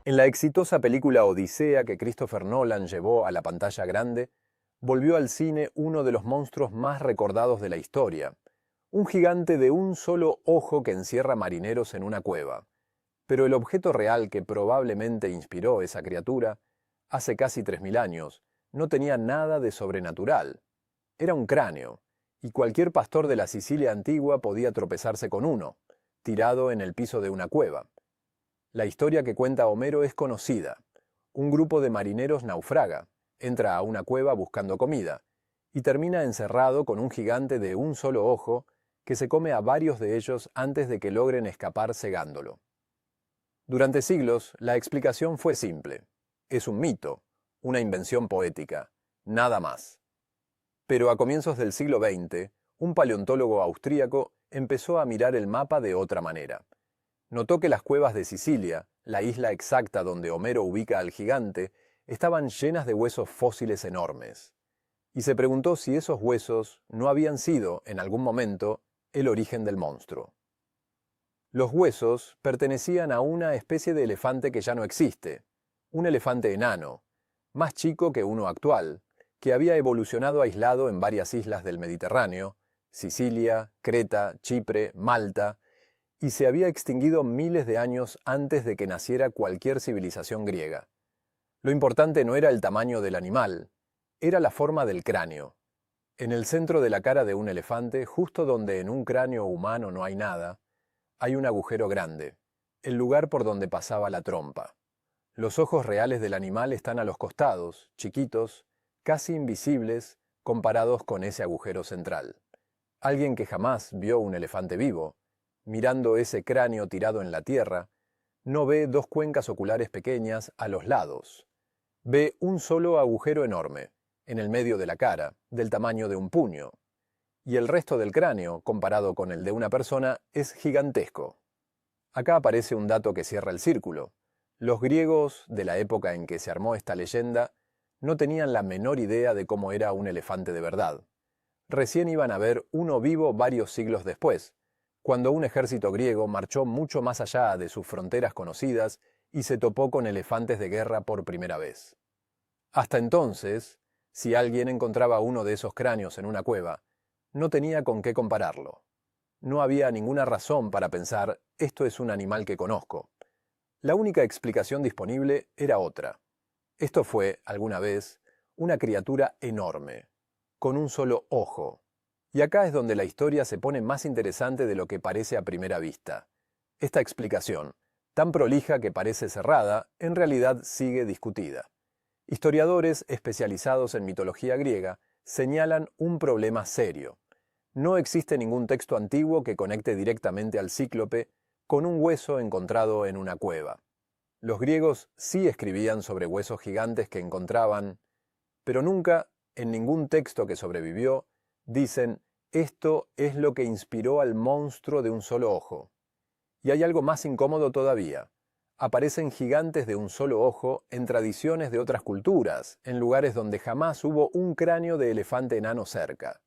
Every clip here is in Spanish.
En la exitosa película Odisea que Christopher Nolan llevó a la pantalla grande, volvió al cine uno de los monstruos más recordados de la historia, un gigante de un solo ojo que encierra marineros en una cueva. Pero el objeto real que probablemente inspiró esa criatura, hace casi 3000 años, no tenía nada de sobrenatural. Era un cráneo, y cualquier pastor de la Sicilia antigua podía tropezarse con uno, tirado en el piso de una cueva. La historia que cuenta Homero es conocida. Un grupo de marineros naufraga, entra a una cueva buscando comida, y termina encerrado con un gigante de un solo ojo que se come a varios de ellos antes de que logren escapar cegándolo. Durante siglos, la explicación fue simple. Es un mito, una invención poética, nada más. Pero a comienzos del siglo XX, un paleontólogo austríaco empezó a mirar el mapa de otra manera. Notó que las cuevas de Sicilia, la isla exacta donde Homero ubica al gigante, estaban llenas de huesos fósiles enormes. Y se preguntó si esos huesos no habían sido, en algún momento, el origen del monstruo. Los huesos pertenecían a una especie de elefante que ya no existe, un elefante enano, más chico que uno actual, que había evolucionado aislado en varias islas del Mediterráneo, Sicilia, Creta, Chipre, Malta, y se había extinguido miles de años antes de que naciera cualquier civilización griega. Lo importante no era el tamaño del animal, era la forma del cráneo. En el centro de la cara de un elefante, justo donde en un cráneo humano no hay nada, hay un agujero grande, el lugar por donde pasaba la trompa. Los ojos reales del animal están a los costados, chiquitos, casi invisibles, comparados con ese agujero central. Alguien que jamás vio un elefante vivo, mirando ese cráneo tirado en la tierra, no ve dos cuencas oculares pequeñas a los lados. Ve un solo agujero enorme, en el medio de la cara, del tamaño de un puño. Y el resto del cráneo, comparado con el de una persona, es gigantesco. Acá aparece un dato que cierra el círculo. Los griegos, de la época en que se armó esta leyenda, no tenían la menor idea de cómo era un elefante de verdad. Recién iban a ver uno vivo varios siglos después, cuando un ejército griego marchó mucho más allá de sus fronteras conocidas y se topó con elefantes de guerra por primera vez. Hasta entonces, si alguien encontraba uno de esos cráneos en una cueva, no tenía con qué compararlo. No había ninguna razón para pensar, esto es un animal que conozco. La única explicación disponible era otra. Esto fue, alguna vez, una criatura enorme, con un solo ojo. Y acá es donde la historia se pone más interesante de lo que parece a primera vista. Esta explicación, tan prolija que parece cerrada, en realidad sigue discutida. Historiadores especializados en mitología griega señalan un problema serio. No existe ningún texto antiguo que conecte directamente al cíclope con un hueso encontrado en una cueva. Los griegos sí escribían sobre huesos gigantes que encontraban, pero nunca, en ningún texto que sobrevivió, dicen, esto es lo que inspiró al monstruo de un solo ojo. Y hay algo más incómodo todavía. Aparecen gigantes de un solo ojo en tradiciones de otras culturas, en lugares donde jamás hubo un cráneo de elefante enano cerca.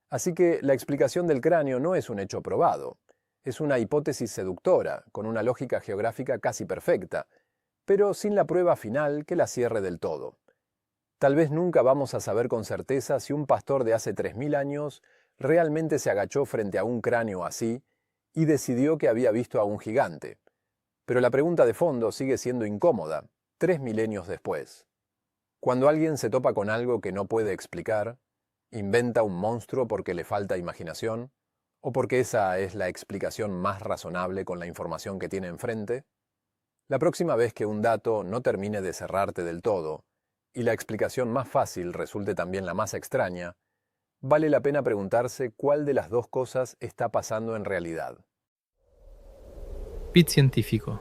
Así que la explicación del cráneo no es un hecho probado. Es una hipótesis seductora, con una lógica geográfica casi perfecta, pero sin la prueba final que la cierre del todo. Tal vez nunca vamos a saber con certeza si un pastor de hace 3000 años realmente se agachó frente a un cráneo así y decidió que había visto a un gigante. Pero la pregunta de fondo sigue siendo incómoda, 3 milenios después. Cuando alguien se topa con algo que no puede explicar, inventa un monstruo porque le falta imaginación, o porque esa es la explicación más razonable con la información que tiene enfrente. La próxima vez que un dato no termine de cerrarte del todo, y la explicación más fácil resulte también la más extraña, vale la pena preguntarse cuál de las dos cosas está pasando en realidad. Bit Científico.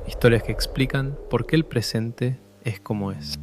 Historias que explican por qué el presente es como es.